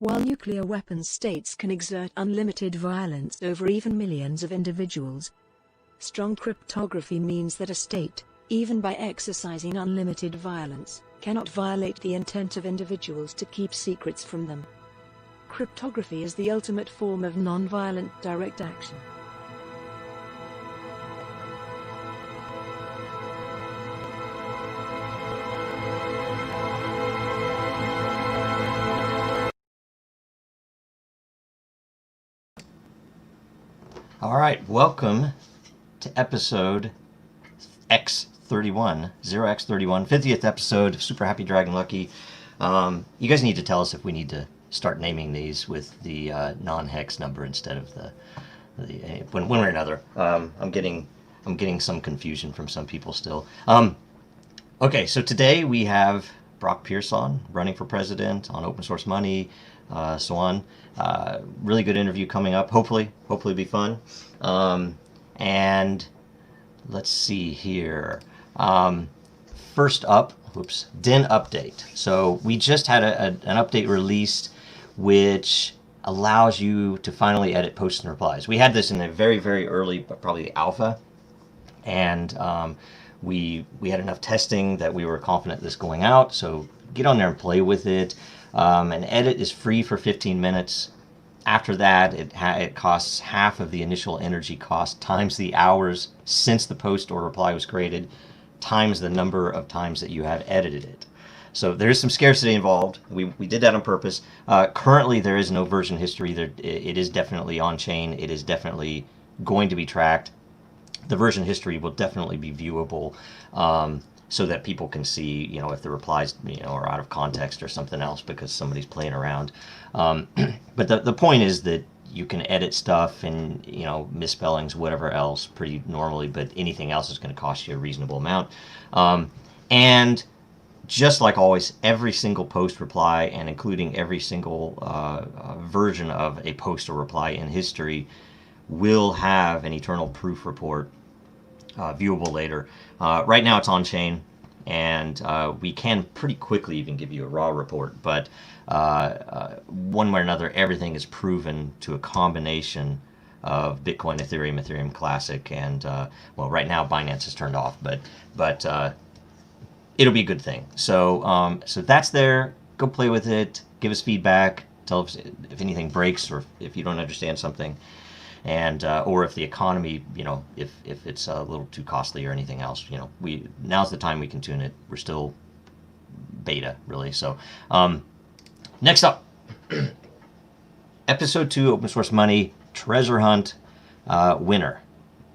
While nuclear weapons states can exert unlimited violence over even millions of individuals, strong cryptography means that a state, even by exercising unlimited violence, cannot violate the intent of individuals to keep secrets from them. Cryptography is the ultimate form of non-violent direct action. All right, welcome to episode X31, 0x31, 50th episode of Super Happy Dragon Lucky. You guys need to tell us if we need to start naming these with the non-hex number instead of the one way or another. I'm getting some confusion from some people still. Okay, so today we have Brock Pearson running for president on open source money, so on. Really good interview coming up. Hopefully be fun. And let's see here. First up, DIN update. So we just had an update released which allows you to finally edit posts and replies. We had this in a very, very early, but probably alpha, and we had enough testing that we were confident this going out. So get on there and play with it. An edit is free for 15 minutes. After that, it costs half of the initial energy cost times the hours since the post or reply was created times the number of times that you have edited it. So there is some scarcity involved. We did that on purpose. Currently, there is no version history. It is definitely on chain. It is definitely going to be tracked. The version history will definitely be viewable, so that people can see, if the replies, are out of context or something else because somebody's playing around. But the point is that you can edit stuff and, misspellings, whatever else, pretty normally, but anything else is going to cost you a reasonable amount. And just like always, every single post reply and including every single version of a post or reply in history will have an eternal proof report viewable later. Right now it's on chain, and we can pretty quickly even give you a raw report, but one way or another, everything is proven to a combination of Bitcoin, Ethereum, Ethereum Classic, and well, right now Binance is turned off, but it'll be a good thing. So so that's there. Go play with it. Give us feedback. Tell us if anything breaks or if you don't understand something, and or if the economy, if it's a little too costly or anything else. Now's the time we can tune it. We're still beta, really. So next up, episode 2, open source money treasure hunt winner.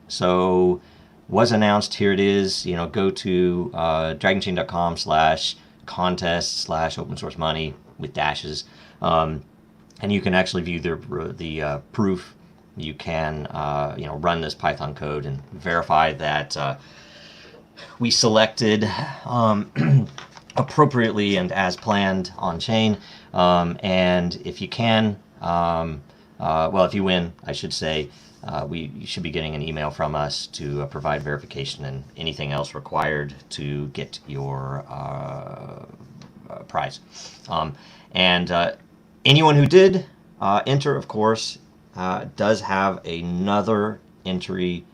So was announced. Here it is. Go to dragonchain.com/contest/open source money with dashes, and you can actually view the proof. You can run this Python code and verify that we selected appropriately and as planned on chain. And if you can, well, if you win, I should say, you should be getting an email from us to provide verification and anything else required to get your prize. And anyone who did enter, of course, does have another entry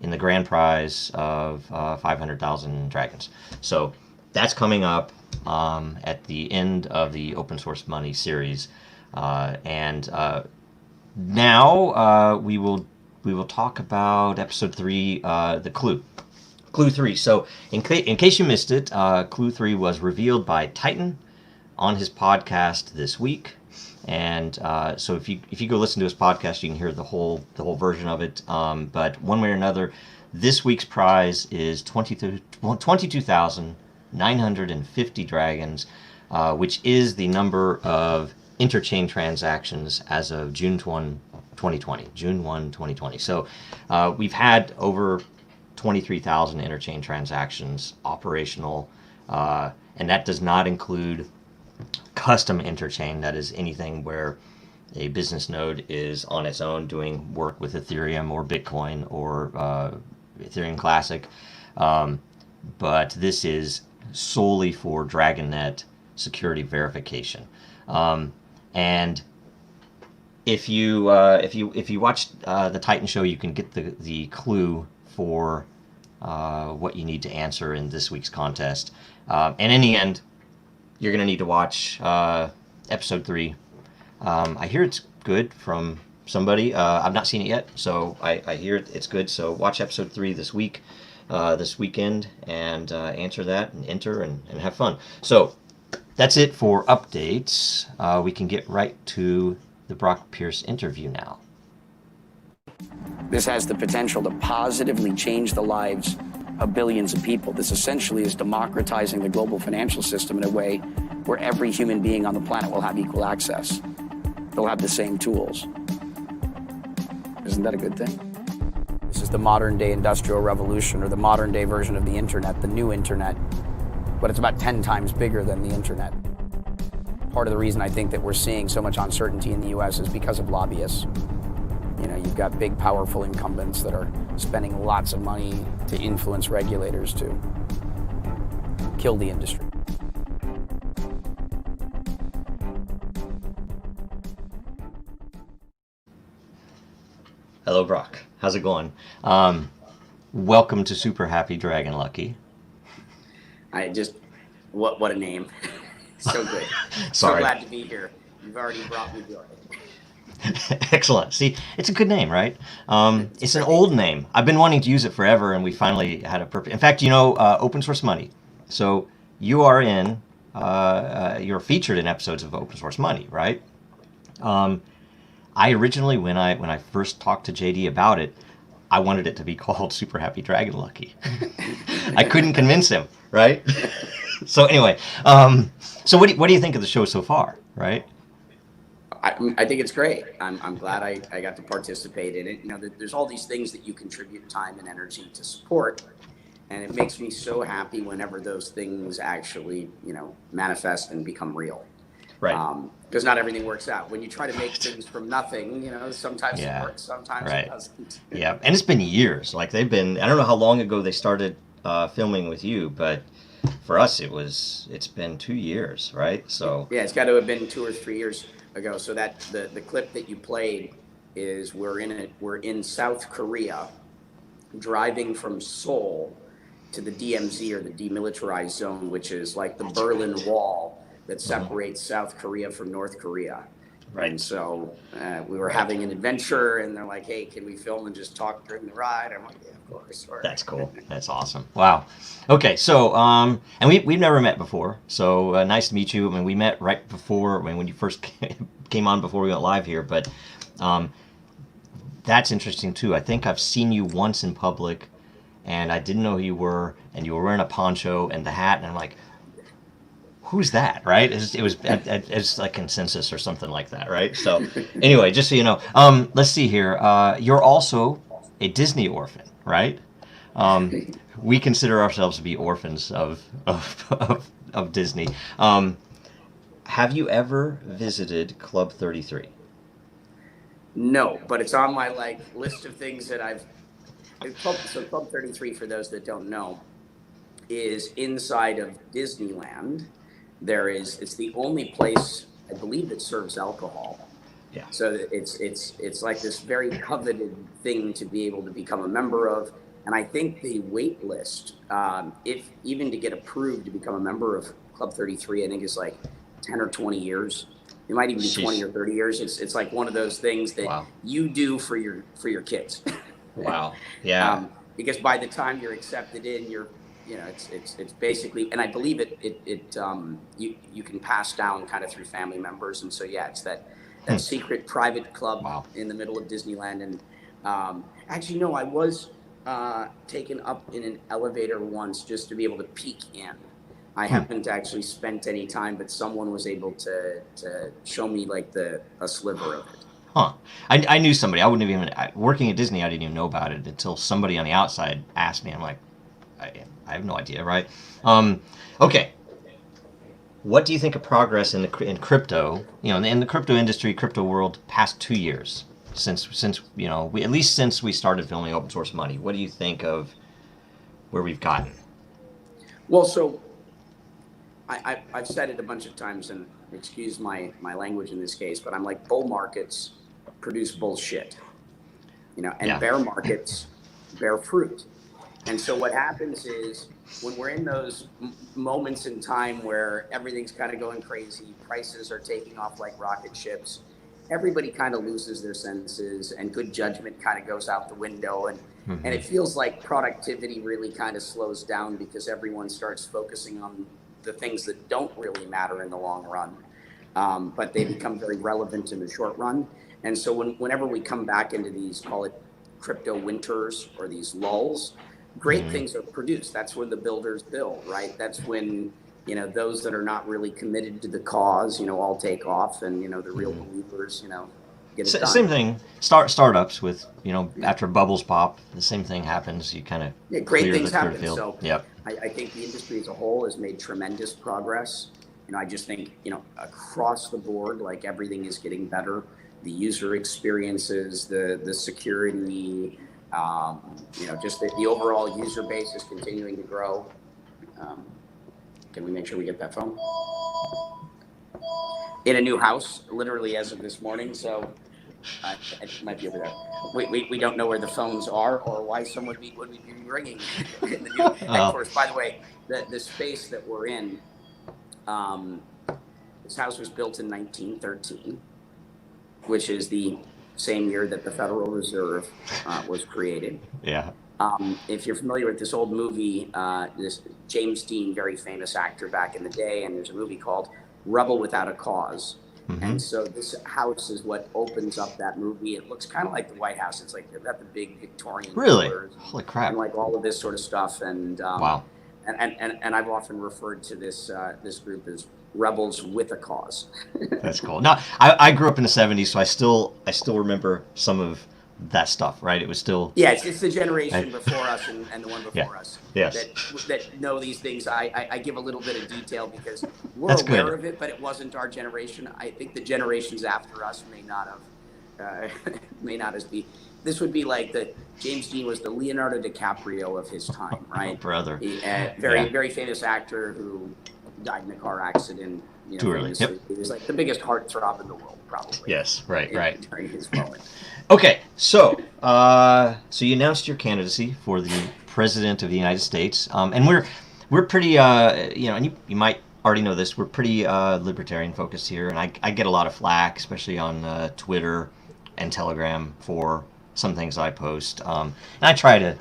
in the grand prize of 500,000 dragons. So that's coming up at the end of the open source money series. And now we will talk about episode 3, the clue 3. So in case you missed it, clue 3 was revealed by Titan on his podcast this week. And so if you go listen to his podcast, you can hear the whole version of it. But one way or another, this week's prize is 22,950 dragons, which is the number of interchain transactions as of June 1, 2020. So we've had over 23,000 interchain transactions operational, and that does not include custom interchain. That is anything where a business node is on its own doing work with Ethereum or Bitcoin or Ethereum Classic. But this is solely for DragonNet security verification. And if you watch the Titan show, you can get the clue for what you need to answer in this week's contest. And in the end, you're going to need to watch episode 3. I hear it's good from somebody. I've not seen it yet, so I hear it's good. So watch episode 3 this weekend, and answer that and enter and have fun. So that's it for updates. We can get right to the Brock Pierce interview now. This has the potential to positively change the lives of billions of people. This essentially is democratizing the global financial system in a way where every human being on the planet will have equal access. They'll have the same tools. Isn't that a good thing? This is the modern day industrial revolution, or the modern day version of the internet, the new internet, but it's about 10 times bigger than the internet. Part of the reason I think that we're seeing so much uncertainty in the US is because of lobbyists. You know, you've got big, powerful incumbents that are spending lots of money to influence regulators to kill the industry. Hello, Brock. How's it going? Welcome to Super Happy Dragon Lucky. What a name. So good. Sorry. So glad to be here. You've already brought me joy. Excellent. See, it's a good name, right? It's an old name. I've been wanting to use it forever, and we finally had a purpose. In fact, open source money. So you are you're featured in episodes of Open Source Money, right? I originally, when I first talked to JD about it, I wanted it to be called Super Happy Dragon Lucky. I couldn't convince him, right? So anyway, so what do you think of the show so far, right? I think it's great. I'm glad I got to participate in it. You know, there's all these things that you contribute time and energy to support, and it makes me so happy whenever those things actually, manifest and become real. Right. Because not everything works out. When you try to make things from nothing, sometimes it works, sometimes it doesn't. Yeah, and it's been years. Like I don't know how long ago they started filming with you, but for us it's been 2 years, right? So yeah, it's got to have been 2 or 3 years ago. So that the clip that you played is we're in South Korea, driving from Seoul to the DMZ, or the demilitarized zone, which is like the Berlin Wall that separates South Korea from North Korea. Right. And so we were having an adventure, and they're like, hey, can we film and just talk during the ride? I'm like, yeah, of course. Sure. That's cool. That's awesome. Wow. Okay, so and we've never met before, so nice to meet you. I mean, we met right before when you first came on before we went live here, but that's interesting too. I think I've seen you once in public, and I didn't know who you were, and you were wearing a poncho and the hat, and I'm like, who's that, right? It was like consensus or something like that, right? So anyway, just so you know, let's see here. You're also a Disney orphan, right? We consider ourselves to be orphans of Disney. Have you ever visited Club 33? No, but it's on my list of things that Club 33, for those that don't know, is inside of Disneyland. It's the only place, I believe, that serves alcohol. Yeah. So it's like this very coveted thing to be able to become a member of. And I think the wait list, if even to get approved to become a member of Club 33, I think is like 10 or 20 years. It might even be 20 or 30 years. It's like one of those things that you do for your kids. Wow. Yeah. Because by the time you're accepted in, it's basically, and I believe you can pass down kind of through family members, and so it's that secret private club in the middle of Disneyland. And actually, no, I was taken up in an elevator once just to be able to peek in. I haven't actually spent any time, but someone was able to show me a sliver of it. Huh. I knew somebody. I wouldn't have even, working at Disney, I didn't even know about it until somebody on the outside asked me. I'm like, I have no idea, right? Okay. What do you think of progress in crypto? In the crypto industry, crypto world, past 2 years since at least since we started filming Open Source Money. What do you think of where we've gotten? Well, so I've said it a bunch of times, and excuse my language in this case, but I'm like, bull markets produce bullshit, and Yeah. bear markets bear fruit. And so what happens is when we're in those moments in time where everything's kind of going crazy, prices are taking off like rocket ships, everybody kind of loses their senses and good judgment kind of goes out the window. And it feels like productivity really kind of slows down because everyone starts focusing on the things that don't really matter in the long run, but they become very relevant in the short run. And so whenever we come back into these, call it crypto winters or these lulls, great things are produced. That's when the builders build, right? That's when, those that are not really committed to the cause, all take off, and, the real believers, get it done. Same thing. Startups with, after bubbles pop, the same thing happens. You kind of great things happen. Field. So yep. I think the industry as a whole has made tremendous progress. I just think, across the board, like everything is getting better. The user experiences, the security, just the overall user base is continuing to grow. Can we make sure we get that phone? In a new house, literally as of this morning, so it might be over there. We don't know where the phones are or why someone would be ringing. In the new, of course, by the way, the space that we're in, this house was built in 1913, which is the same year that the Federal Reserve was created. Yeah. If you're familiar with this old movie, this James Dean, very famous actor back in the day, and there's a movie called Rebel Without a Cause. And so this house is what opens up that movie. It looks kind of like the White House. It's like they've got the big Victorian pillars, holy crap, and like all of this sort of stuff. And wow. And I've often referred to this this group as rebels with a cause. That's cool. Now, I grew up in the 70s, so I still remember some of that stuff, right? It was still... Yeah, it's the generation before us and the one before us yes. that know these things. I give a little bit of detail because we're That's aware good. of it, but it wasn't our generation. I think the generations after us may not as be. This would be like James Dean was the Leonardo DiCaprio of his time, right? Oh, brother. Very famous actor who died in a car accident. Too early. Yep. He was like the biggest heartthrob in the world, probably. Yes, right. During his moment. Okay, so you announced your candidacy for the president of the United States, and we're pretty, and you might already know this, we're pretty libertarian focused here, and I get a lot of flack, especially on Twitter and Telegram for some things I post, and I try to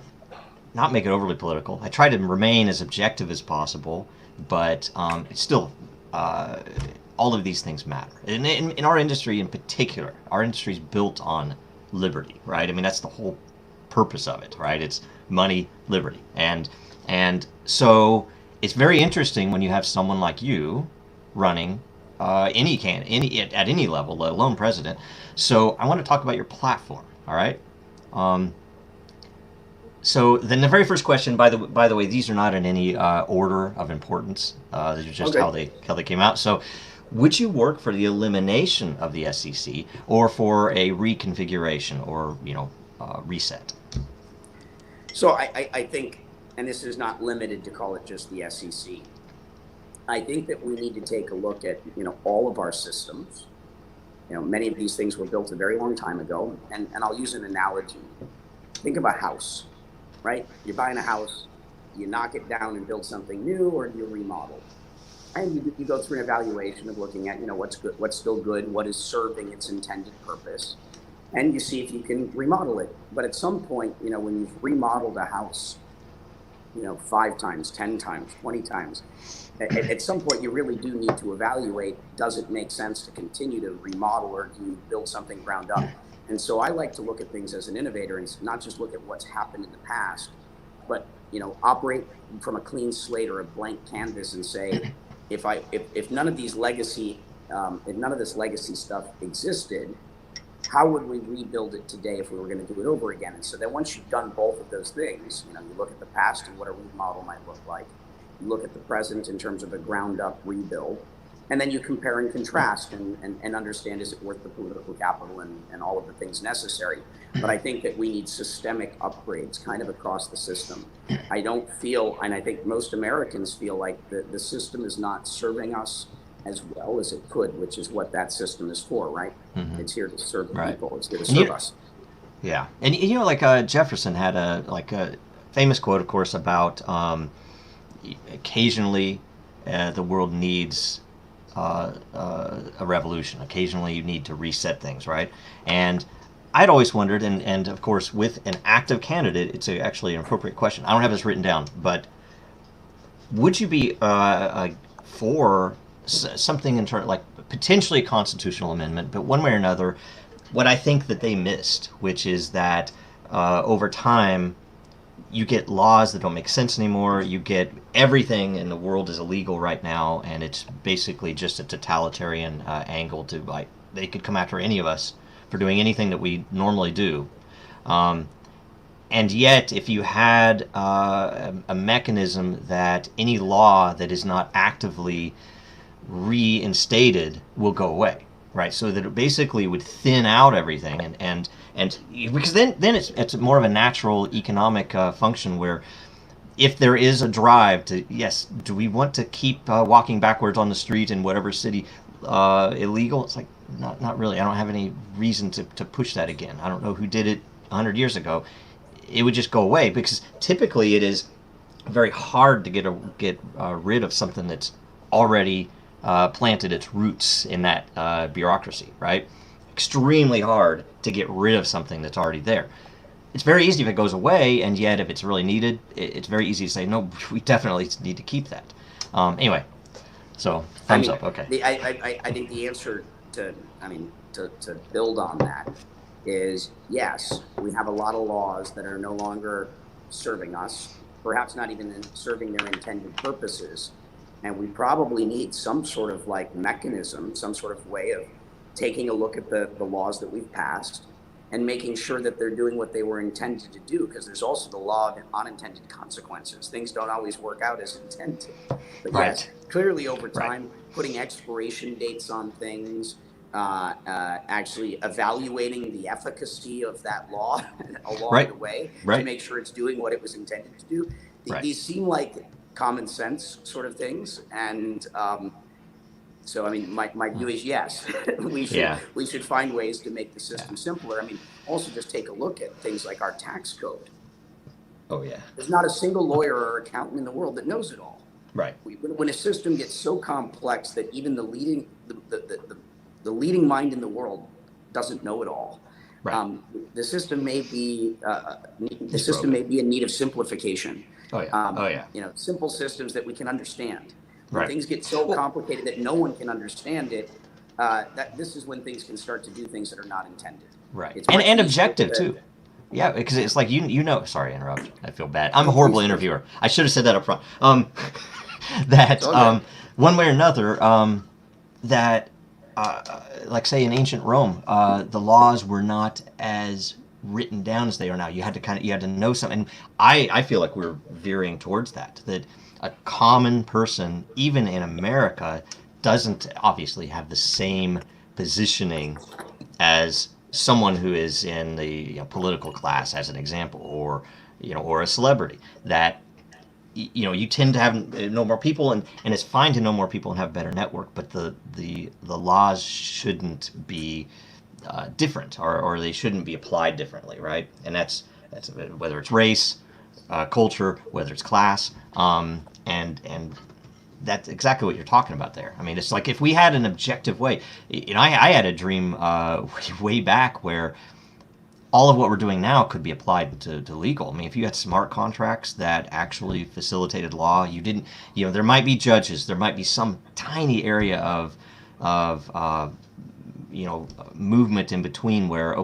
not make it overly political. I try to remain as objective as possible, but it's still, all of these things matter. In our industry in particular, our industry is built on liberty, right? I mean, that's the whole purpose of it, right? It's money, liberty. And so it's very interesting when you have someone like you running at any level, let alone president. So I want to talk about your platform, all right? So then the very first question, by the way, these are not in any order of importance. These are just how they came out. So would you work for the elimination of the SEC or for a reconfiguration or, reset? So I think, and this is not limited to call it just the SEC, I think that we need to take a look at, all of our systems. Many of these things were built a very long time ago, and I'll use an analogy. Think of a house, right? You're buying a house, you knock it down and build something new, or you remodel. And you go through an evaluation of looking at, what's good, what's still good, what is serving its intended purpose, and you see if you can remodel it. But at some point, when you've remodeled a house, 5 times, 10 times, 20 times, at some point you really do need to evaluate, does it make sense to continue to remodel or do you build something ground up? And so I like to look at things as an innovator and not just look at what's happened in the past, but, operate from a clean slate or a blank canvas and say, if none of these legacy, if none of this legacy stuff existed, how would we rebuild it today if we were going to do it over again? And so then once you've done both of those things, you look at the past and what a remodel might look like. You look at the present in terms of a ground up rebuild. And then you compare and contrast and understand, is it worth the political capital and all of the things necessary. But I think that we need systemic upgrades kind of across the system. I don't feel, and I think most Americans feel like the system is not serving us as well as it could, which is what that system is for, right? Mm-hmm. It's here to serve the people. It's here to serve us. Yeah. And you know, like Jefferson had a famous quote, of course, about occasionally the world needs a revolution. Occasionally you need to reset things, right? And I'd always wondered, and of course with an active candidate, it's actually an appropriate question. I don't have this written down, but would you be for something in terms like potentially a constitutional amendment, but one way or another, what I think that they missed, which is that over time you get laws that don't make sense anymore. You get everything in the world is illegal right now, and it's basically just a totalitarian angle to, like, they could come after any of us for doing anything that we normally do. And yet, if you had a mechanism that any law that is not actively reinstated will go away, right? So that it basically would thin out everything, and because then it's more of a natural economic function where if there is a drive to, yes, do we want to keep walking backwards on the street in whatever city illegal? It's like, not really. I don't have any reason to push that again. I don't know who did it 100 years ago. It would just go away, because typically it is very hard to get rid of something that's already planted its roots in that bureaucracy, right? Extremely hard to get rid of something that's already there. It's very easy if it goes away, and yet if it's really needed, it's very easy to say, no, we definitely need to keep that. Anyway, so thumbs up. Okay. I think the answer to build on that is, yes, we have a lot of laws that are no longer serving us, perhaps not even serving their intended purposes. And we probably need some sort of like mechanism, some sort of way of taking a look at the laws that we've passed and making sure that they're doing what they were intended to do, because there's also the law of unintended consequences. Things don't always work out as intended. But yes, clearly over time, putting expiration dates on things, actually evaluating the efficacy of that law along the way to make sure it's doing what it was intended to do. These seem like common sense sort of things, and so I mean, my view is yes, we should find ways to make the system simpler. I mean, also just take a look at things like our tax code. Oh yeah, there's not a single lawyer or accountant in the world that knows it all. Right. When a system gets so complex that even the leading mind in the world doesn't know it all, the system may be in need of simplification. Simple systems that we can understand. When things get so complicated that no one can understand it, that this is when things can start to do things that are not intended. Right. And objective too. Yeah, because it's like you know. Sorry, interrupt. I feel bad. I'm a horrible interviewer. I should have said that up front. One way or another, like say in ancient Rome, the laws were not as written down as they are now. You had to know something. And I feel like we're veering towards that a common person, even in America, doesn't obviously have the same positioning as someone who is in the political class, as an example, or a celebrity. That you tend to know more people, and it's fine to know more people and have a better network, but the laws shouldn't be different, or they shouldn't be applied differently, right? And that's whether it's race, culture, whether it's class, and that's exactly what you're talking about there. I mean, it's like if we had an objective way. I had a dream way back where all of what we're doing now could be applied to legal. I mean, if you had smart contracts that actually facilitated law, there might be judges, there might be some tiny area of movement in between where,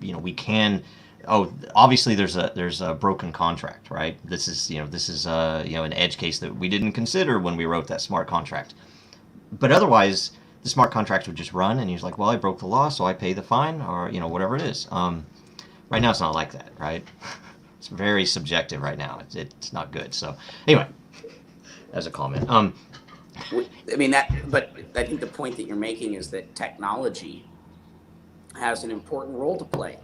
we can. Oh, obviously there's a broken contract, right? This is an edge case that we didn't consider when we wrote that smart contract. But otherwise, the smart contract would just run, and he's like, well, I broke the law, so I pay the fine, or whatever it is. Right now, it's not like that, right? It's very subjective right now. It's not good. So anyway, as a comment. I mean but I think the point that you're making is that technology has an important role to play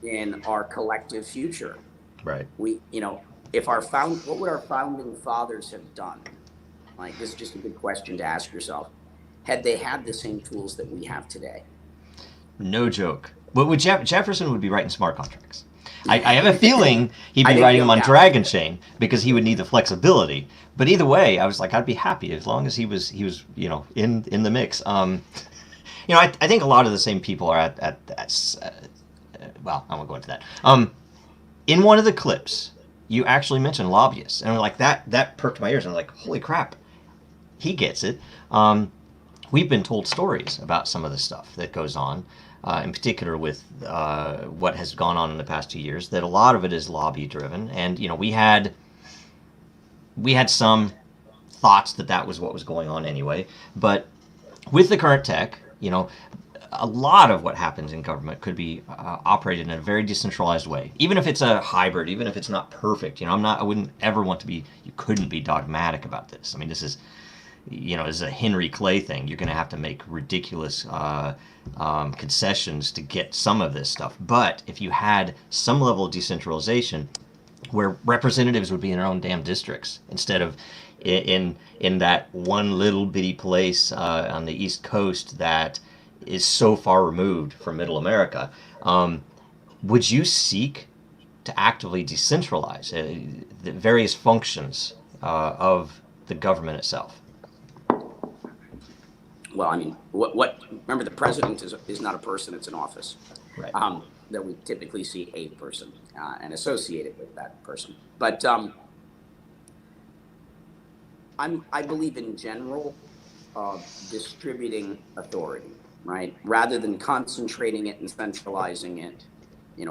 in our collective future. Right. If what would our founding fathers have done? Like, this is just a good question to ask yourself. Had they had the same tools that we have today? No joke. But Jefferson would be writing smart contracts. I have a feeling he'd be writing them on yeah. Dragonchain because he would need the flexibility. But either way, I was like, I'd be happy as long as he was in the mix. I think a lot of the same people are at well, I won't go into that. In one of the clips, you actually mentioned lobbyists, and like that perked my ears. And I'm like, holy crap, he gets it. We've been told stories about some of the stuff that goes on, in particular with what has gone on in the past 2 years, that a lot of it is lobby driven. And, we had some thoughts that was what was going on anyway. But with the current tech, a lot of what happens in government could be operated in a very decentralized way, even if it's a hybrid, even if it's not perfect. I wouldn't ever want to be, you couldn't be dogmatic about this. I mean, this is, this is a Henry Clay thing. You're going to have to make ridiculous concessions to get some of this stuff. But if you had some level of decentralization where representatives would be in their own damn districts instead of in that one little bitty place on the East Coast that is so far removed from Middle America, would you seek to actively decentralize the various functions of the government itself? Well, I mean, remember, the president is not a person, it's an office. Right. That we typically see a person and associated with that person. But I believe in general distributing authority, right? Rather than concentrating it and centralizing it,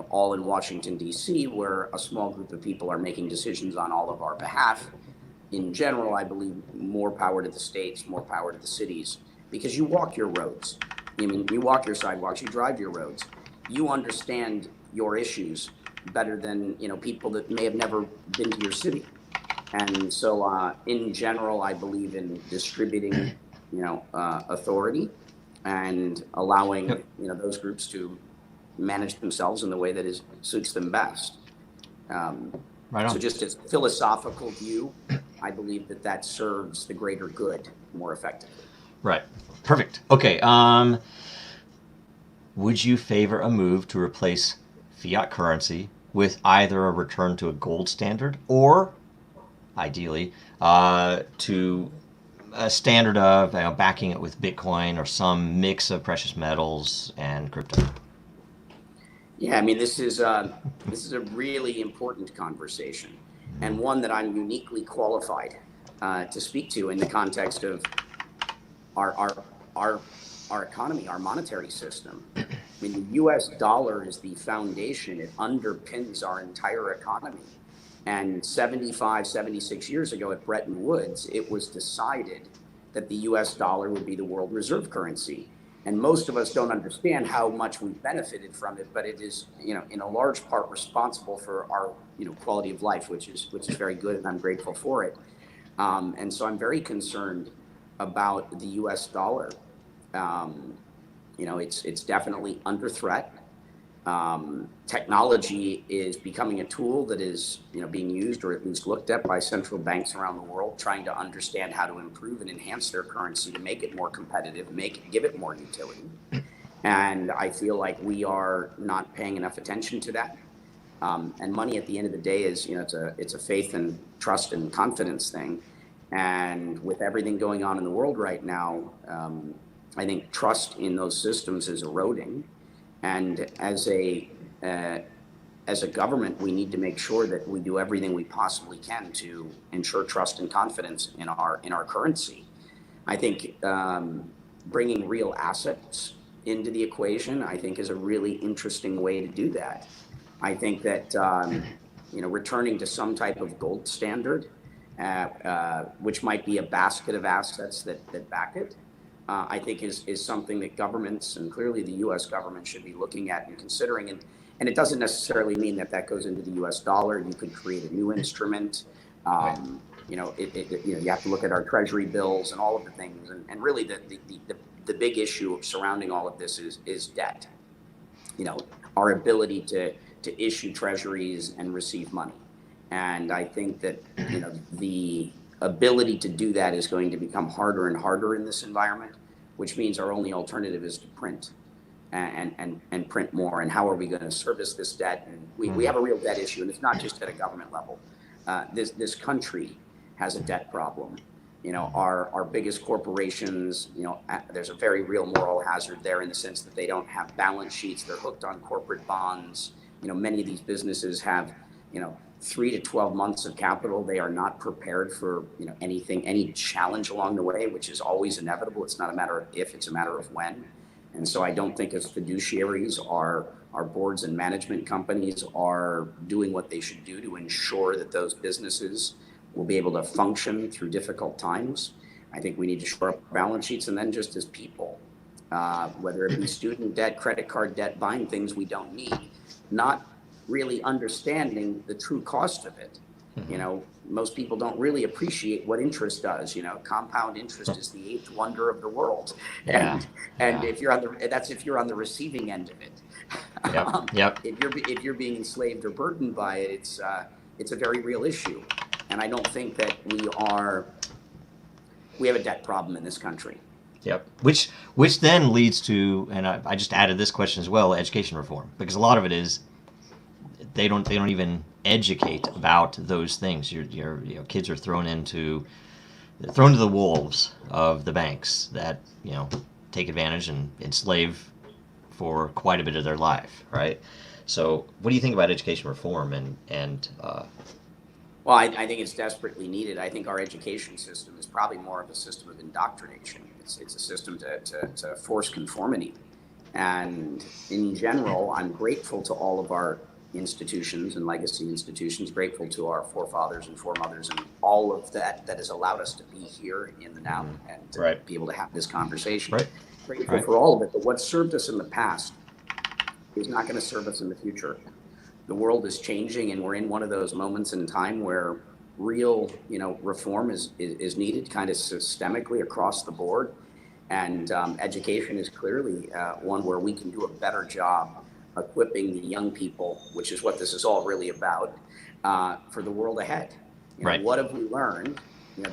all in Washington, D.C., where a small group of people are making decisions on all of our behalf. In general, I believe more power to the states, more power to the cities, because you walk your roads. You walk your sidewalks, you drive your roads. You understand your issues better than, people that may have never been to your city. And so, in general, I believe in distributing, authority and allowing, those groups to manage themselves in the way that suits them best. Right on. So just as a philosophical view, I believe that serves the greater good more effectively. Right. Perfect. Okay. Would you favor a move to replace fiat currency with either a return to a gold standard or, ideally, to a standard of backing it with Bitcoin or some mix of precious metals and crypto? Yeah, I mean, this is a really important conversation, and one that I'm uniquely qualified to speak to in the context of our economy, our monetary system. I mean, the U.S. dollar is the foundation. It underpins our entire economy. And 76 years ago at Bretton Woods, it was decided that the U.S. dollar would be the world reserve currency. And most of us don't understand how much we've benefited from it, but it is, in a large part responsible for our, quality of life, which is very good, and I'm grateful for it. And so I'm very concerned about the U.S. dollar. It's definitely under threat. Technology is becoming a tool that is, being used or at least looked at by central banks around the world, trying to understand how to improve and enhance their currency to make it more competitive, give it more utility. And I feel like we are not paying enough attention to that. And money at the end of the day is, it's a faith and trust and confidence thing. And with everything going on in the world right now, I think trust in those systems is eroding. And as a government, we need to make sure that we do everything we possibly can to ensure trust and confidence in our currency. I think bringing real assets into the equation, I think, is a really interesting way to do that. I think that returning to some type of gold standard, which might be a basket of assets that back it, I think is something that governments, and clearly the U.S. government, should be looking at and considering. And it doesn't necessarily mean that goes into the U.S. dollar. You could create a new instrument. you have to look at our treasury bills and all of the things. And really the big issue surrounding all of this is debt. Our ability to issue treasuries and receive money. And I think that, the ability to do that is going to become harder and harder in this environment, which means our only alternative is to print and print more. And how are we going to service this debt? And we have a real debt issue, and it's not just at a government level. This country has a debt problem. Our biggest corporations, there's a very real moral hazard there in the sense that they don't have balance sheets. They're hooked on corporate bonds. Many of these businesses have, 3 to 12 months of capital. They are not prepared for, any challenge along the way, which is always inevitable. It's not a matter of if, it's a matter of when. And so I don't think as fiduciaries, our boards and management companies are doing what they should do to ensure that those businesses will be able to function through difficult times. I think we need to shore up balance sheets, and then just as people, whether it be student debt, credit card debt, buying things we don't need, not really understanding the true cost of it. Most people don't really appreciate what interest does. Compound interest is the eighth wonder of the world. And if you're on the receiving end of it, if you're being enslaved or burdened by it, it's a very real issue. And I don't think that we have a debt problem in this country. Yep. Which then leads to, and I just added this question as well, education reform, because a lot of it is they don't even educate about those things. Your kids are thrown to the wolves of the banks that take advantage and enslave for quite a bit of their life, right? So, what do you think about education reform and Well, I think it's desperately needed. I think our education system is probably more of a system of indoctrination. It's a system to force conformity. And in general, I'm grateful to all of our institutions and legacy institutions, grateful to our forefathers and foremothers and all of that has allowed us to be here in the now and to be able to have this conversation. Grateful for all of it, but what served us in the past is not going to serve us in the future. The world is changing, and we're in one of those moments in time where real, reform is needed, kind of systemically across the board. And education is clearly one where we can do a better job equipping the young people, which is what this is all really about, for the world ahead. What have we learned,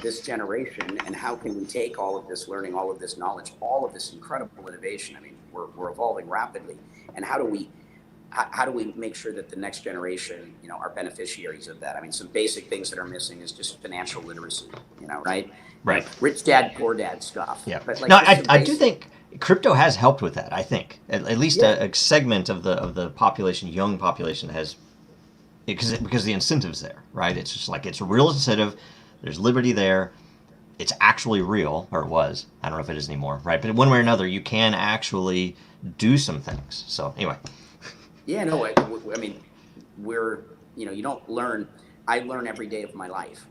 this generation, and how can we take all of this learning, all of this knowledge, all of this incredible innovation? I mean, we're evolving rapidly, and how do we make sure that the next generation, are beneficiaries of that? I mean, some basic things that are missing is just financial literacy, right? Rich dad, poor dad stuff. Yeah. But no, I do think crypto has helped with that. I think at least a segment of the population, young population, has because the incentive's there, right? It's just like it's a real incentive. There's liberty there. It's actually real, or it was. I don't know if it is anymore, right? But one way or another, you can actually do some things. So anyway. Yeah, no, I mean, you don't learn. I learn every day of my life.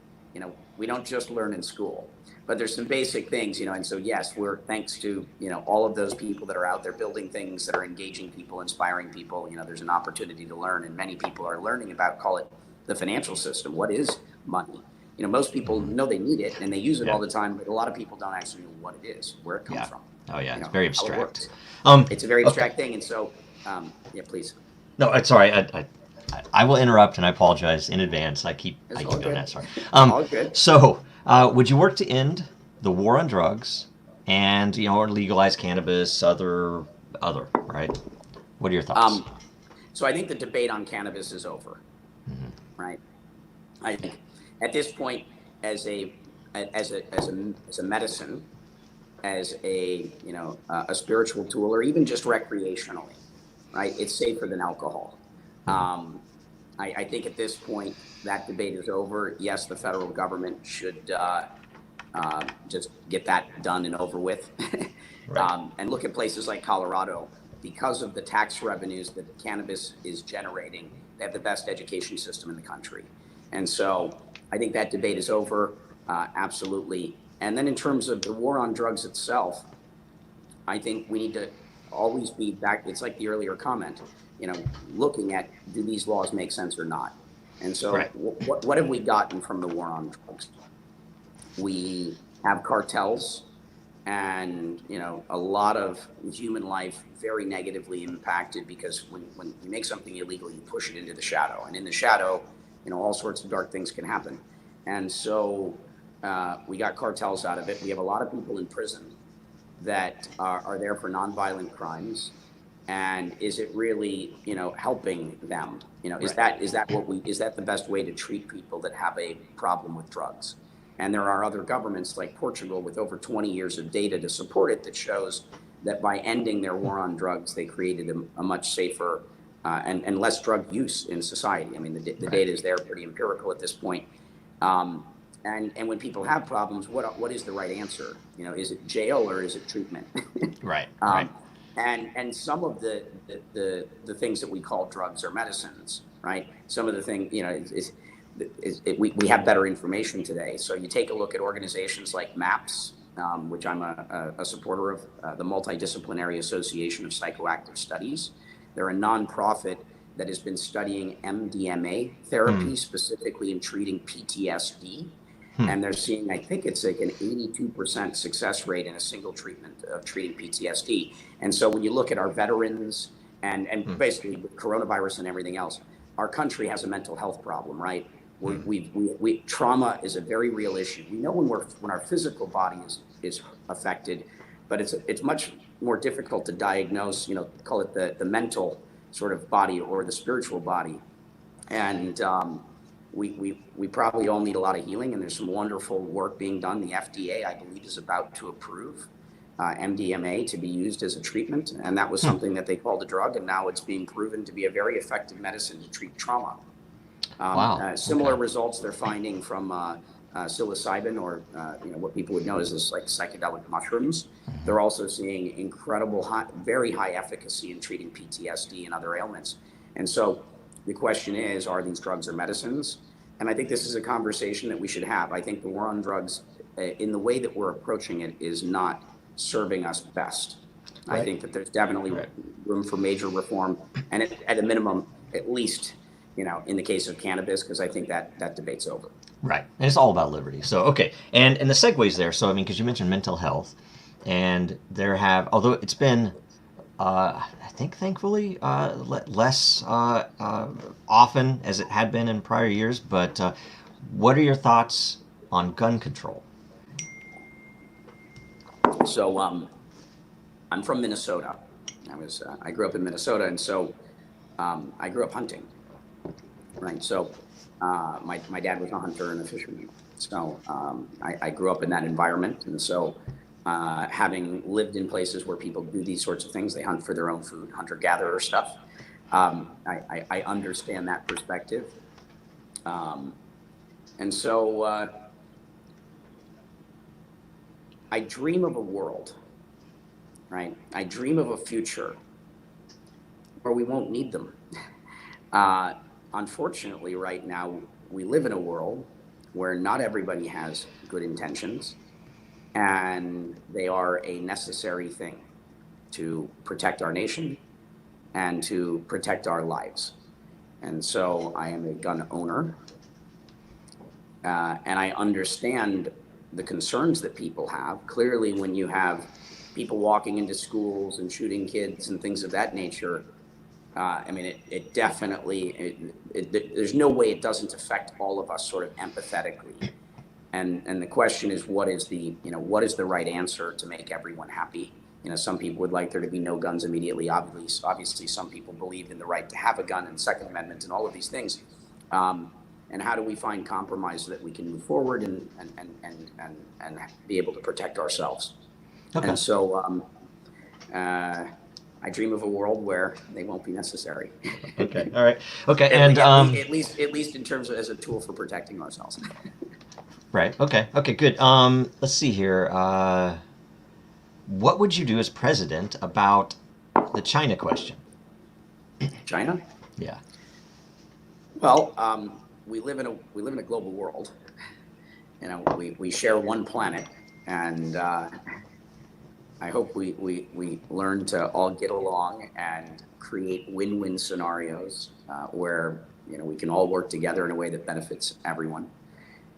We don't just learn in school, but there's some basic things, and so yes, we're thanks to, all of those people that are out there building things that are engaging people, inspiring people, there's an opportunity to learn, and many people are learning about, call it the financial system. What is money? Most people know they need it and they use it all the time, but a lot of people don't actually know what it is, where it comes from. Oh yeah, it's very abstract. It's a very abstract thing, and so, please. No, it's all right. I will interrupt, and I apologize in advance. I keep doing that. Sorry. All good. So, would you work to end the war on drugs and or legalize cannabis, other, right? What are your thoughts? So I think the debate on cannabis is over, right? I think at this point, as a medicine, as a spiritual tool, or even just recreationally, right? It's safer than alcohol. I think at this point that debate is over. Yes, the federal government should just get that done and over with. And look at places like Colorado. Because of the tax revenues that cannabis is generating, they have the best education system in the country. And so I think that debate is over, absolutely. And then in terms of the war on drugs itself, I think we need to always be back. It's like the earlier comment, looking at, do these laws make sense or not? And so what have we gotten from the war on drugs? We have cartels, and a lot of human life very negatively impacted, because when you make something illegal, you push it into the shadow, and in the shadow, all sorts of dark things can happen. And so we got cartels out of it. We have a lot of people in prison that are there for nonviolent crimes. And is it really, helping them? Is Right. is that the best way to treat people that have a problem with drugs? And there are other governments like Portugal with over 20 years of data to support it that shows that by ending their war on drugs, they created a much safer and less drug use in society. I mean, the Right. data is there, pretty empirical at this point. Um, and when people have problems, what is the right answer? Is it jail or is it treatment? Right. Right. um, and some of the things that we call drugs are medicines, right? Some of the things, we have better information today. So you take a look at organizations like MAPS, which I'm a supporter of, the Multidisciplinary Association of Psychoactive Studies. They're a nonprofit that has been studying MDMA Hmm. therapy, specifically in treating PTSD. Hmm. And they're seeing, I think it's like an 82% success rate in a single treatment of treating PTSD. And so when you look at our veterans and Hmm. basically with coronavirus and everything else, our country has a mental health problem, right? Hmm. Trauma is a very real issue. We know when our physical body is affected, but it's much more difficult to diagnose. Call it the mental sort of body or the spiritual body. And we probably all need a lot of healing, and there's some wonderful work being done. The FDA, I believe, is about to approve MDMA to be used as a treatment, and that was Hmm. something that they called a drug, and now it's being proven to be a very effective medicine to treat trauma. Wow. Okay. Similar results they're finding from psilocybin, or what people would know as this, like, psychedelic mushrooms. Hmm. They're also seeing incredible, very high efficacy in treating PTSD and other ailments. And so the question is, are these drugs or medicines? And I think this is a conversation that we should have. I think the war on drugs, in the way that we're approaching it, is not serving us best. I Right. think that there's definitely Right. room for major reform, and at a minimum, at least, in the case of cannabis, because I think that debate's over. Right. And it's all about liberty. So, okay. And the segues there. So, I mean, because you mentioned mental health, and there have, although it's been, I think, thankfully, less often as it had been in prior years, but what are your thoughts on gun control? So I'm from Minnesota. I grew up in Minnesota, and so I grew up hunting, right? So my dad was a hunter and a fisherman. So I grew up in that environment, and so having lived in places where people do these sorts of things, they hunt for their own food, hunter-gatherer stuff. I understand that perspective, um, and so I dream of a world, right? I dream of a future where we won't need them. Uh, Unfortunately, right now, we live in a world where not everybody has good intentions, and they are a necessary thing to protect our nation and to protect our lives. And so I am a gun owner, and I understand the concerns that people have. Clearly, when you have people walking into schools and shooting kids and things of that nature, I mean, it definitely, there's no way it doesn't affect all of us sort of empathetically. And the question is, what is the right answer to make everyone happy? Some people would like there to be no guns immediately. Obviously, some people believe in the right to have a gun and Second Amendment and all of these things. And how do we find compromise so that we can move forward and be able to protect ourselves? Okay. And so I dream of a world where they won't be necessary. Okay. All right. Okay. at, And le- at, le- at least in terms of as a tool for protecting ourselves. right. Okay. Okay. Good. Let's see here. What would you do as president about the China question? China? Yeah. Well, we live in a global world. We share one planet, and I hope we learn to all get along and create win-win scenarios where we can all work together in a way that benefits everyone.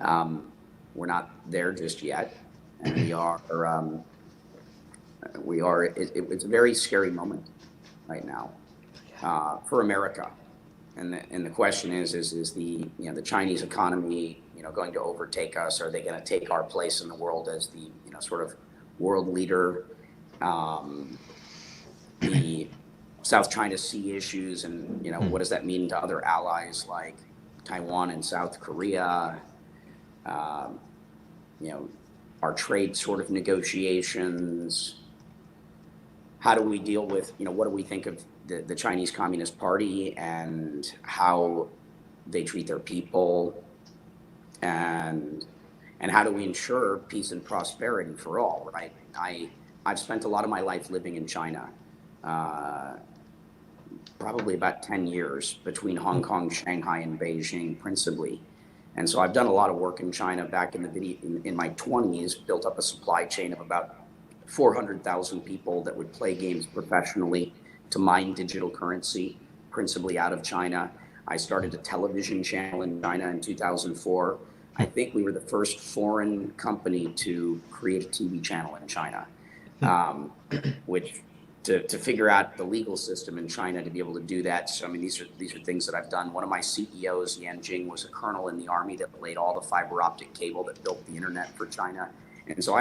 Um, We're not there just yet, and it's a very scary moment right now for America. And the question is the the Chinese economy going to overtake us? Are they going to take our place in the world as the sort of world leader? The South China Sea issues, and what does that mean to other allies like Taiwan and South Korea? Our trade sort of negotiations. How do we deal with what do we think of the Chinese Communist Party and how they treat their people, and how do we ensure peace and prosperity for all, right? I've spent a lot of my life living in China, probably about 10 years between Hong Kong, Shanghai, and Beijing principally. And so I've done a lot of work in China back in my 20s, built up a supply chain of about 400,000 people that would play games professionally to mine digital currency, principally out of China. I started a television channel in China in 2004. I think we were the first foreign company to create a TV channel in China, which to figure out the legal system in China to be able to do that. So, I mean, these are things that I've done. One of my CEOs, Yan Jing, was a colonel in the army that laid all the fiber optic cable that built the internet for China. And so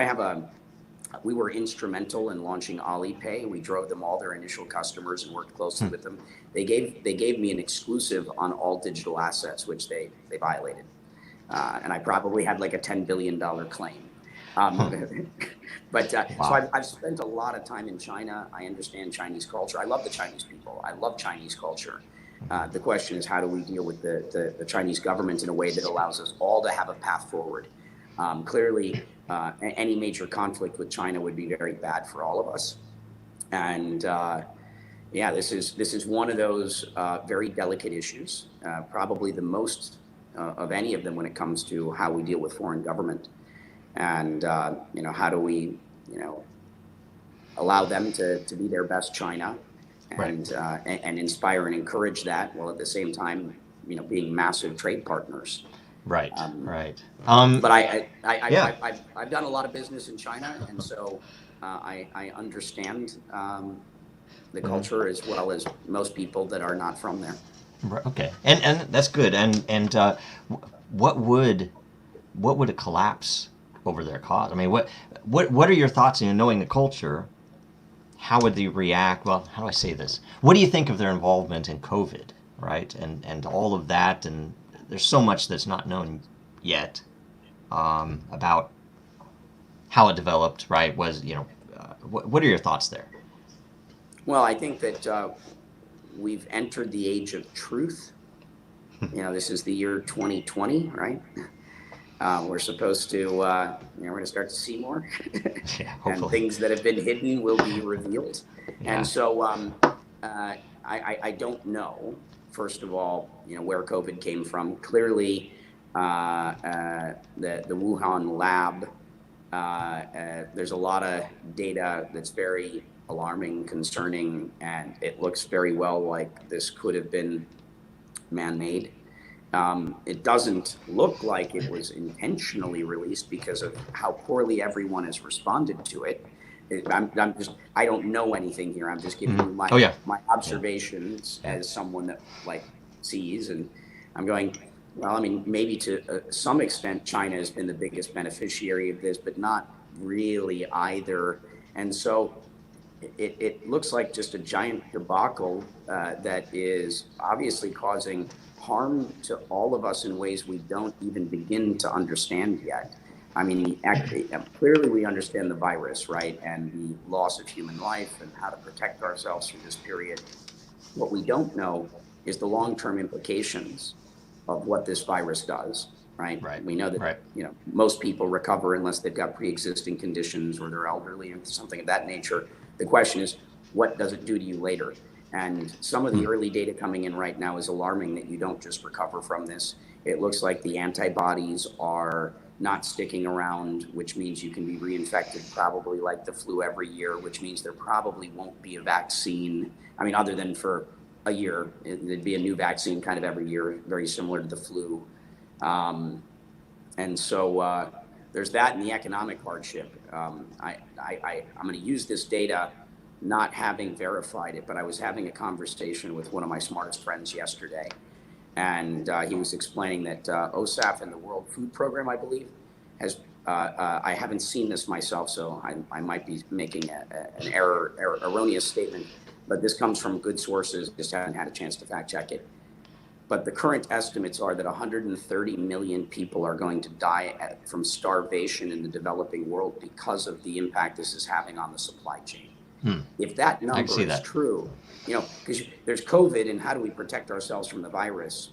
we were instrumental in launching Alipay. We drove them all their initial customers and worked closely with them. They gave me an exclusive on all digital assets, which they violated. And I probably had like a $10 billion claim. But wow. So I've spent a lot of time in China. I understand Chinese culture. I love the Chinese people. I love Chinese culture. The question is, how do we deal with the Chinese government in a way that allows us all to have a path forward? Clearly, any major conflict with China would be very bad for all of us. And yeah, this is one of those very delicate issues, probably the most of any of them when it comes to how we deal with foreign government. And how do we allow them to be their best China, and right. And inspire and encourage that, while at the same time being massive trade partners. Right, right. But I've done a lot of business in China, and so I understand the culture as well as most people that are not from there. Okay, and that's good. And what would a collapse over there cause? I mean, what are your thoughts in knowing the culture? How would they react? Well, how do I say this? What do you think of their involvement in COVID, right? And all of that, and there's so much that's not known yet about how it developed, right? What are your thoughts there? Well, I think that we've entered the age of truth. This is the year 2020, right? We're supposed to, we're going to start to see more, yeah, and things that have been hidden will be revealed. Yeah. And so I don't know, first of all, where COVID came from. Clearly, the Wuhan lab, there's a lot of data that's very alarming, concerning, and it looks very well like this could have been man-made. It doesn't look like it was intentionally released because of how poorly everyone has responded to it. I don't know anything here. I'm just giving you my observations as someone that sees, and I'm going, well, I mean, maybe to some extent, China has been the biggest beneficiary of this, but not really either. And so it looks like just a giant debacle that is obviously causing harm to all of us in ways we don't even begin to understand yet. I mean, clearly we understand the virus, right? And the loss of human life and how to protect ourselves through this period. What we don't know is the long-term implications of what this virus does, right? We know that, most people recover unless they've got pre-existing conditions or they're elderly or something of that nature. The question is, what does it do to you later? And some of the early data coming in right now is alarming that you don't just recover from this. It looks like the antibodies are not sticking around, which means you can be reinfected probably like the flu every year, which means there probably won't be a vaccine. I mean, other than for a year, there'd be a new vaccine kind of every year, very similar to the flu. And so there's that and the economic hardship. I'm going to use this data, not having verified it, but I was having a conversation with one of my smartest friends yesterday, and he was explaining that OSAF and the World Food Program, I believe, has. I haven't seen this myself, so I might be making an erroneous statement, but this comes from good sources. Just haven't had a chance to fact check it. But the current estimates are that 130 million people are going to die from starvation in the developing world because of the impact this is having on the supply chain. If that number is true, because there's COVID and how do we protect ourselves from the virus?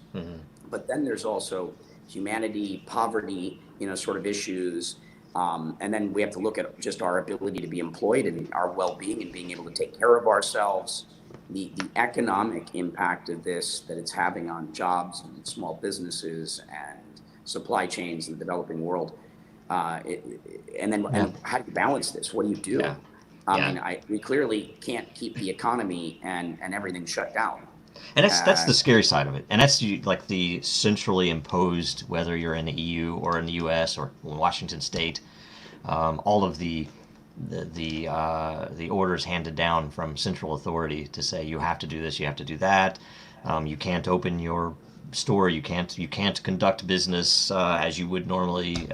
But then there's also humanity, poverty, sort of issues. And then we have to look at just our ability to be employed and our well-being and being able to take care of ourselves. The economic impact of this, that it's having on jobs and small businesses and supply chains in the developing world. And how do you balance this? What do you do? I mean, we clearly can't keep the economy and everything shut down. And that's the scary side of it. And that's like the centrally imposed, whether you're in the EU or in the US or Washington State, all of the orders handed down from central authority to say you have to do this, you have to do that. You can't open your store, you can't conduct business as you would normally.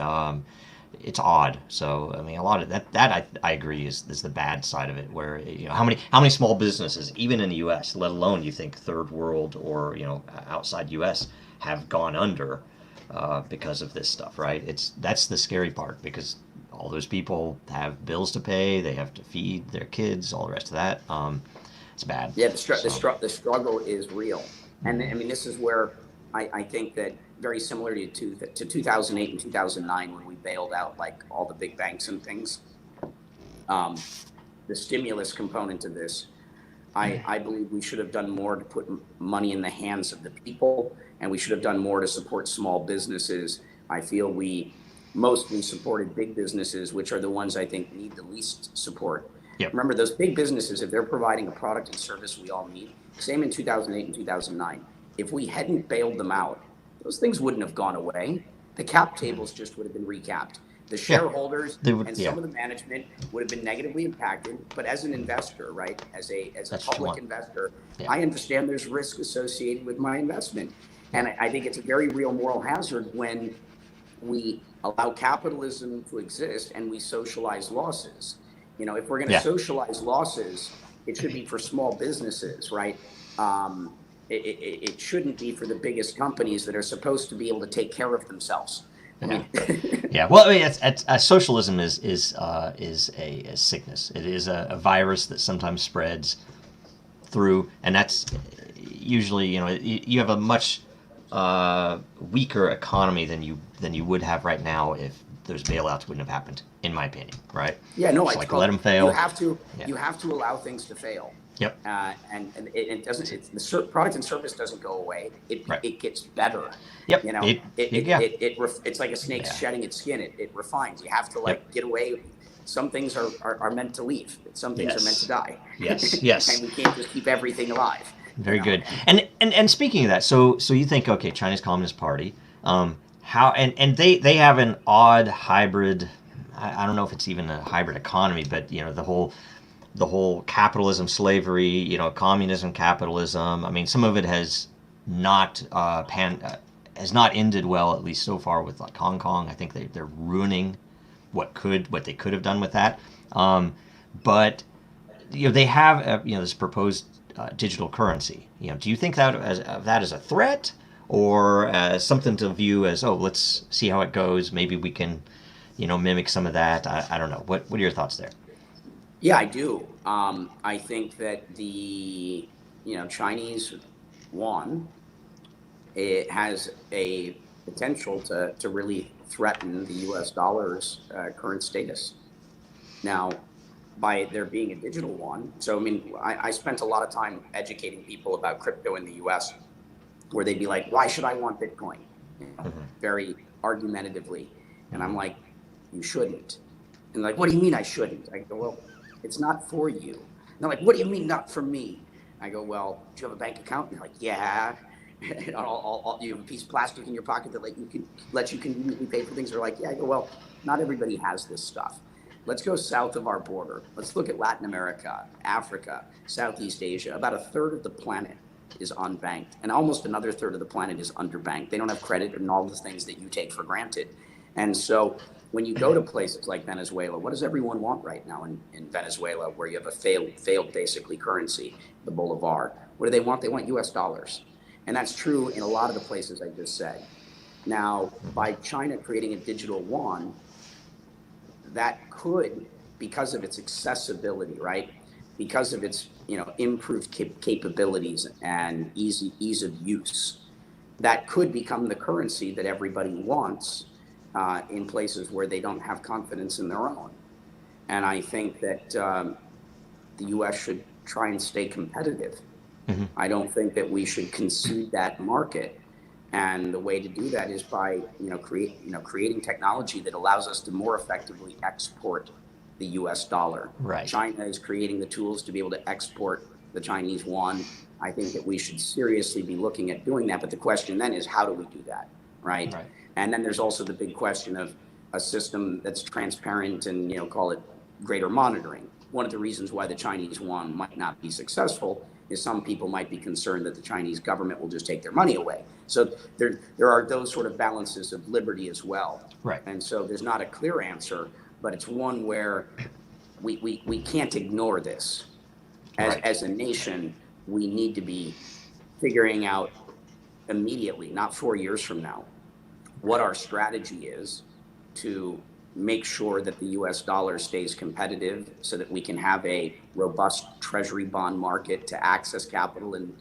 It's odd. So I mean, a lot of that I agree is the bad side of it. Where how many small businesses, even in the U.S., let alone you think third world or outside U.S., have gone under because of this stuff, right? That's the scary part, because all those people have bills to pay, they have to feed their kids, all the rest of that. It's bad. Yeah, the struggle is real, and I mean this is where I think that very similar to 2008 and 2009 when we bailed out like all the big banks and things. The stimulus component of this, I believe we should have done more to put money in the hands of the people, and we should have done more to support small businesses. I feel we mostly supported big businesses, which are the ones I think need the least support. Yep. Remember, those big businesses, if they're providing a product and service we all need, same in 2008 and 2009. If we hadn't bailed them out, those things wouldn't have gone away. The cap tables just would have been recapped. The shareholders and some of the management would have been negatively impacted. But as an investor, right, as a public investor, I understand there's risk associated with my investment. And I think it's a very real moral hazard when we allow capitalism to exist and we socialize losses. If we're going to socialize losses, it should be for small businesses, right? It shouldn't be for the biggest companies that are supposed to be able to take care of themselves. Well, I mean, socialism is a sickness. It is a virus that sometimes spreads through, and that's usually you have a much weaker economy than you would have right now if those bailouts wouldn't have happened, in my opinion, right? Yeah, no, it's like let them fail. You have to allow things to fail. Yep. And it doesn't. The product and service doesn't go away. It gets better. Yep. It's like a snake shedding its skin. It refines. You have to get away. Some things are meant to leave. Some things are meant to die. Yes. And we can't just keep everything alive. Very good. And speaking of that, so you think, okay, China's Communist Party, how and they have an odd hybrid. I don't know if it's even a hybrid economy, but the whole capitalism, slavery, communism, capitalism. I mean, some of it has not ended well, at least so far, with like Hong Kong. I think they're ruining what they could have done with that. But they have this proposed digital currency. Do you think that as a threat or as something to view as, let's see how it goes? Maybe we can mimic some of that. I don't know. What are your thoughts there? Yeah, I do. I think that the Chinese yuan, it has a potential to really threaten the U.S. dollar's current status. Now, by there being a digital yuan, so I mean, I spent a lot of time educating people about crypto in the U.S., where they'd be like, "Why should I want Bitcoin?" Very argumentatively, and I'm like, "You shouldn't." And like, "What do you mean I shouldn't?" I go, "Well, it's not for you." And they're like, "What do you mean not for me?" I go, "Well, do you have a bank account?" And they're like, "Yeah." You have a piece of plastic in your pocket that lets you conveniently pay for things. They're like, yeah, I go, well, not everybody has this stuff. Let's go south of our border. Let's look at Latin America, Africa, Southeast Asia. About a third of the planet is unbanked, and almost another third of the planet is underbanked. They don't have credit and all the things that you take for granted. And so when you go to places like Venezuela, what does everyone want right now in Venezuela, where you have a failed basically currency, the bolivar? What do they want? They want US dollars. And that's true in a lot of the places I just said. Now, by China creating a digital yuan, that could, because of its accessibility, right? Because of its improved capabilities and ease of use, that could become the currency that everybody wants in places where they don't have confidence in their own. And I think that the U.S. should try and stay competitive. Mm-hmm. I don't think that we should concede that market. And the way to do that is by creating technology that allows us to more effectively export the U.S. dollar. Right. China is creating the tools to be able to export the Chinese yuan. I think that we should seriously be looking at doing that. But the question then is, how do we do that, right? And then there's also the big question of a system that's transparent and call it greater monitoring. One of the reasons why the Chinese yuan might not be successful is some people might be concerned that the Chinese government will just take their money away. So there are those sort of balances of liberty as well. Right. And so there's not a clear answer, but it's one where we can't ignore this. As a nation, we need to be figuring out immediately, not 4 years from now, what our strategy is to make sure that the US dollar stays competitive so that we can have a robust treasury bond market to access capital and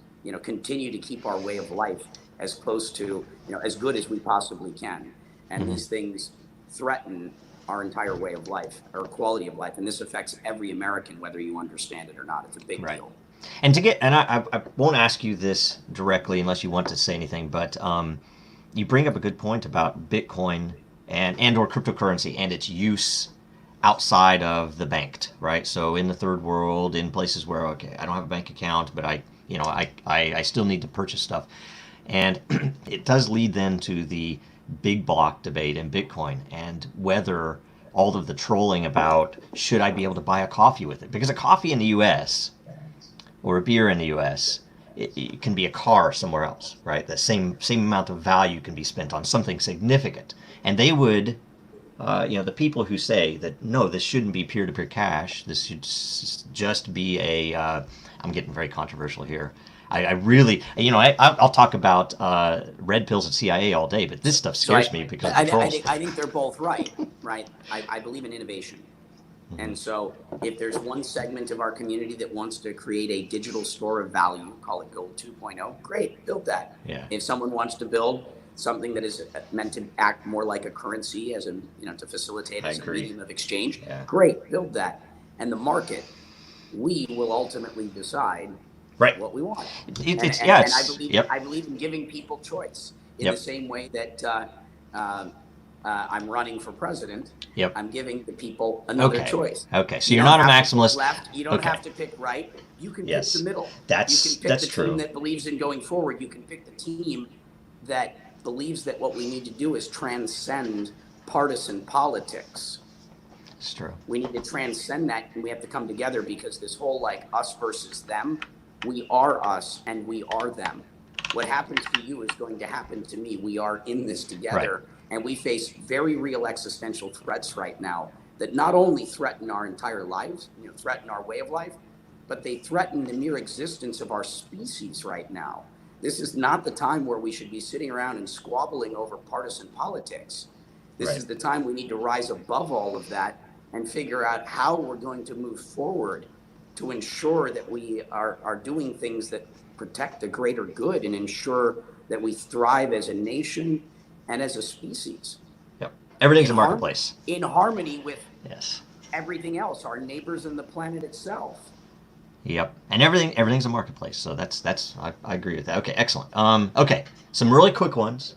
continue to keep our way of life as close to as good as we possibly can. And mm-hmm. these things threaten our entire way of life, our quality of life, and this affects every American, whether you understand it or not. It's a big deal. And I won't ask you this directly unless you want to say anything, but you bring up a good point about Bitcoin and or cryptocurrency and its use outside of the banked, right? So in the third world, in places where, okay, I don't have a bank account, but I still need to purchase stuff. And it does lead then to the big block debate in Bitcoin and whether all of the trolling about should I be able to buy a coffee with it? Because a coffee in the US or a beer in the US, it can be a car somewhere else, right? The same amount of value can be spent on something significant. And they would, the people who say that, no, this shouldn't be peer-to-peer cash, this should just be I'm getting very controversial here. I really, I'll talk about red pills and CIA all day, but this stuff scares me because I think they're both right? I believe in innovation. Mm-hmm. And so if there's one segment of our community that wants to create a digital store of value, call it Gold 2.0, great, build that. Yeah. If someone wants to build something that is meant to act more like a currency as to facilitate as a medium of exchange, great, build that. And the market, we will ultimately decide what we want. I believe in giving people choice in the same way that I'm running for president. I'm giving the people another choice. Okay, so you're not a maximalist. Left. You don't have to pick right. You can pick the middle. You can pick the team that believes in going forward. You can pick the team that believes that what we need to do is transcend partisan politics. It's true. We need to transcend that, and we have to come together because this whole us versus them, we are us and we are them. What happens to you is going to happen to me. We are in this together. Right. And we face very real existential threats right now that not only threaten our entire lives, threaten our way of life, but they threaten the mere existence of our species right now. This is not the time where we should be sitting around and squabbling over partisan politics. This is the time we need to rise above all of that and figure out how we're going to move forward to ensure that we are doing things that protect the greater good and ensure that we thrive as a nation and as a species. Yep. Everything's a marketplace. In harmony with everything else, our neighbors and the planet itself. Yep. And everything's a marketplace. So I agree with that. Okay, excellent. Okay. Some really quick ones.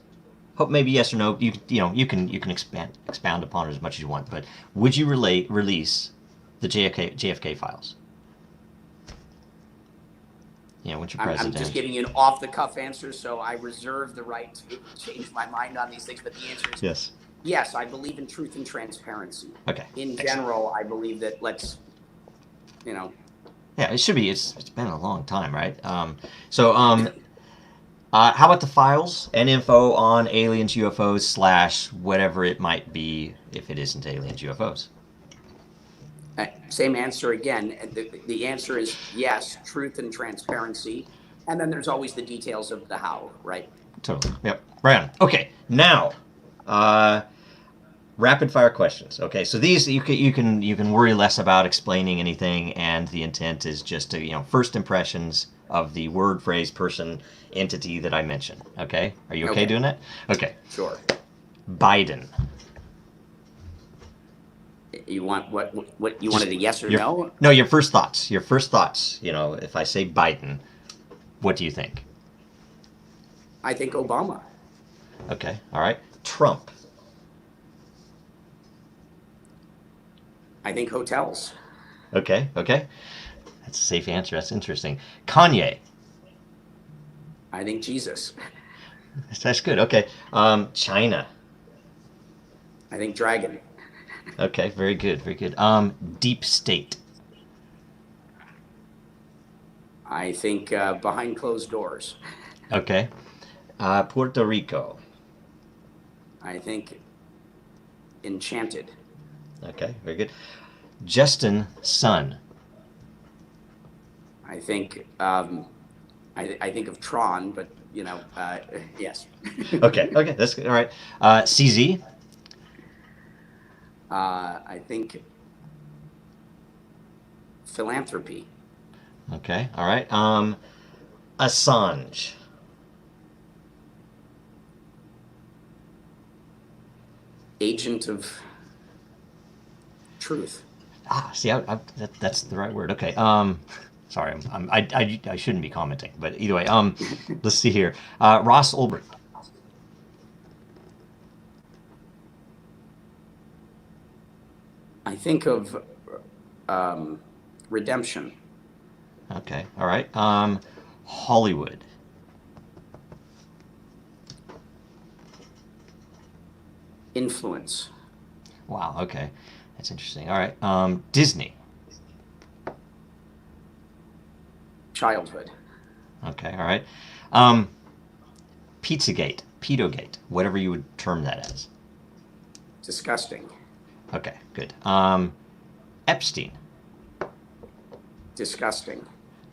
Hope maybe yes or no. You can expound upon it as much as you want, but would you release the JFK files? once you're I'm president. just giving you an off-the-cuff answer, so I reserve the right to change my mind on these things. But the answer is Yes. yes, I believe in truth and transparency. Okay. In Excellent. general, I believe that Yeah, it should be. It's been a long time, right? How about the files and info on aliens, UFOs / whatever it might be if it isn't aliens, UFOs? Same answer again. The answer is yes, truth and transparency. And then there's always the details of the how, right? Totally. Yep. Right on. Okay. Now, rapid fire questions. Okay. So these you can worry less about explaining anything, and the intent is just to first impressions of the word, phrase, person, entity that I mentioned. Okay. Are you okay doing that? Okay. Sure. Biden. You want what you wanted, a yes or no? No, your first thoughts. Your first thoughts. If I say Biden, what do you think? I think Obama. Okay. All right. Trump. I think hotels. Okay. Okay. That's a safe answer. That's interesting. Kanye. I think Jesus. That's good. Okay. China. I think dragon. Okay. Very good. Very good. Deep state. I think behind closed doors. Okay. Puerto Rico. I think enchanted. Okay. Very good. Justin Sun. I think I think of Tron, but yes. Okay. Okay. That's good. All right. CZ. I think philanthropy. Okay. All right. Assange. Agent of truth. See, that's the right word. Okay. Sorry, I shouldn't be commenting, but either way, let's see here. Ross Ulbricht. I think of redemption. Okay. All right. Hollywood. Influence. Wow. Okay. That's interesting. All right. Disney. Childhood. Okay. All right. Pizzagate, Pedogate, whatever you would term that as. Disgusting. Okay. Good. Epstein. Disgusting.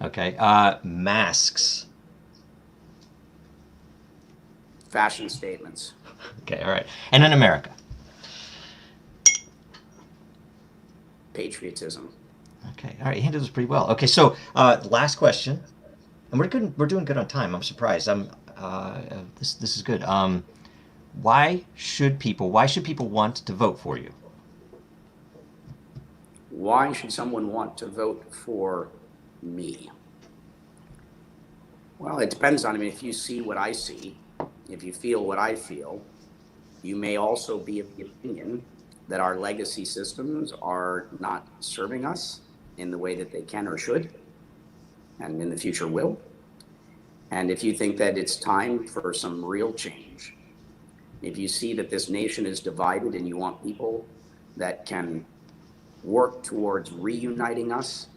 Okay. Masks. Fashion statements. Okay. All right. And then America. Patriotism. Okay. All right. You handled this pretty well. Okay. So last question, and we're good. We're doing good on time. I'm surprised. This is good. Why should people want to vote for you? Why should someone want to vote for me? Well, it depends on, if you see what I see, if you feel what I feel, you may also be of the opinion that our legacy systems are not serving us in the way that they can or should, and in the future will. And if you think that it's time for some real change, if you see that this nation is divided and you want people that can work towards reuniting us,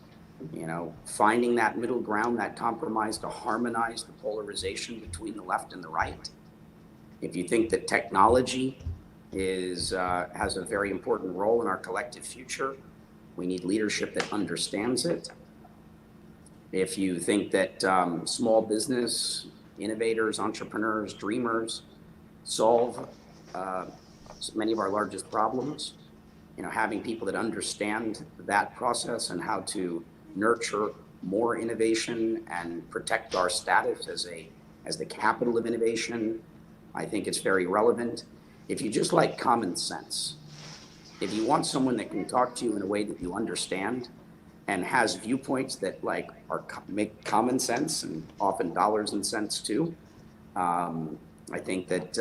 finding that middle ground, that compromise to harmonize the polarization between the left and the right. If you think that technology has a very important role in our collective future, we need leadership that understands it. If you think that small business, innovators, entrepreneurs, dreamers solve many of our largest problems, having people that understand that process and how to nurture more innovation and protect our status as the capital of innovation, I think it's very relevant. If you just like common sense, if you want someone that can talk to you in a way that you understand and has viewpoints that make common sense and often dollars and cents too, I think that,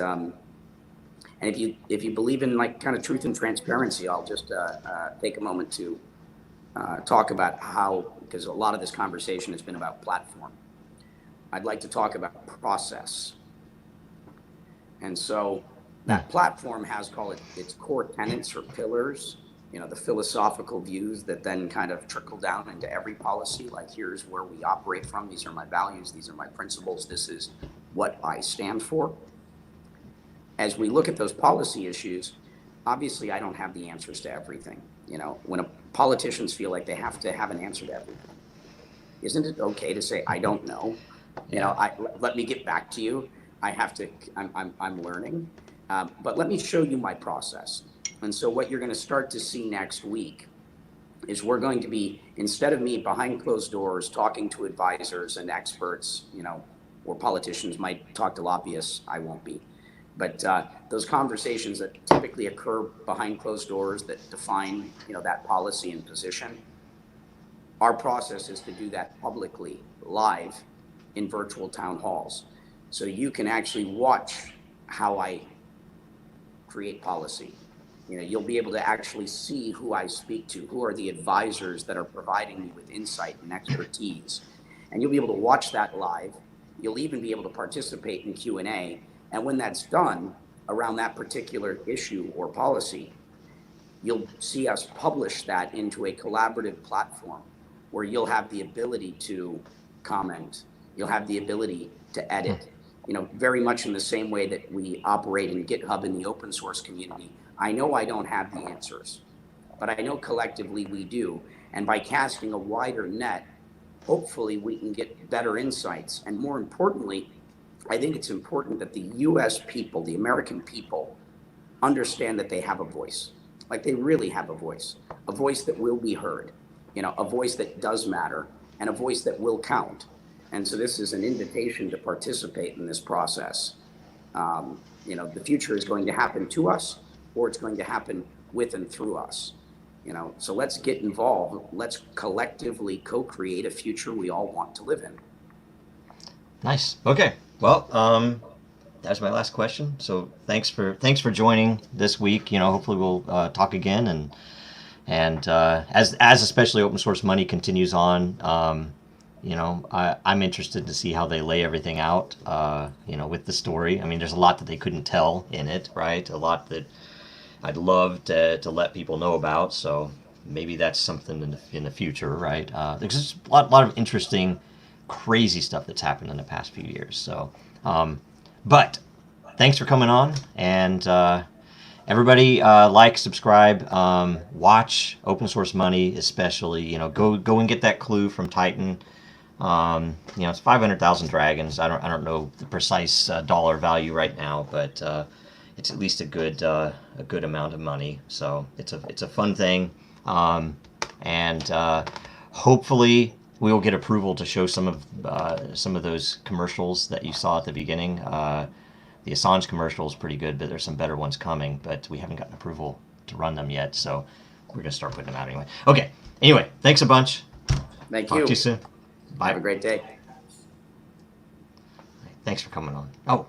and if you believe in kind of truth and transparency, I'll just take a moment to talk about how, because a lot of this conversation has been about platform. I'd like to talk about process. And so that platform has, call it, its core tenets or pillars, the philosophical views that then kind of trickle down into every policy. Like, here's where we operate from. These are my values. These are my principles. This is what I stand for. As we look at those policy issues, obviously I don't have the answers to everything. When politicians feel like they have to have an answer to everything, isn't it okay to say, I don't know? Let me get back to you. I'm learning. But let me show you my process. And so what you're going to start to see next week is we're going to be, instead of me behind closed doors talking to advisors and experts, or politicians might talk to lobbyists, I won't be. But those conversations that typically occur behind closed doors that define, that policy and position, our process is to do that publicly, live, in virtual town halls. So you can actually watch how I create policy. You'll be able to actually see who I speak to, who are the advisors that are providing me with insight and expertise. And you'll be able to watch that live. You'll even be able to participate in Q&A. And when that's done around that particular issue or policy, you'll see us publish that into a collaborative platform where you'll have the ability to comment. You'll have the ability to edit. Very much in the same way that we operate in GitHub in the open source community. I know I don't have the answers, but I know collectively we do. And by casting a wider net, hopefully we can get better insights. And more importantly, I think it's important that the US people, the American people, understand that they have a voice. Like, they really have a voice that will be heard, a voice that does matter, and a voice that will count. And so this is an invitation to participate in this process. The future is going to happen to us, or it's going to happen with and through us. So let's get involved. Let's collectively co-create a future we all want to live in. Nice. Okay. Well, that's my last question. So thanks for joining this week. Hopefully we'll talk again, and as especially open source money continues on. I'm interested to see how they lay everything out, with the story. I mean, there's a lot that they couldn't tell in it, right? A lot that I'd love to let people know about. So maybe that's something in the future, right? There's a lot of interesting, crazy stuff that's happened in the past few years. So, but thanks for coming on, and everybody like, subscribe, watch Open Source Money, especially. Go and get that clue from Titan. It's 500,000 dragons. I don't know the precise dollar value right now, but it's at least a good amount of money. So it's a fun thing, and hopefully we will get approval to show some of those commercials that you saw at the beginning. The Assange commercial is pretty good, but there's some better ones coming. But we haven't gotten approval to run them yet, so we're gonna start putting them out anyway. Okay. Anyway, thanks a bunch. Thank Talk you. to you soon. Bye. Have a great day. Thanks for coming on. Oh.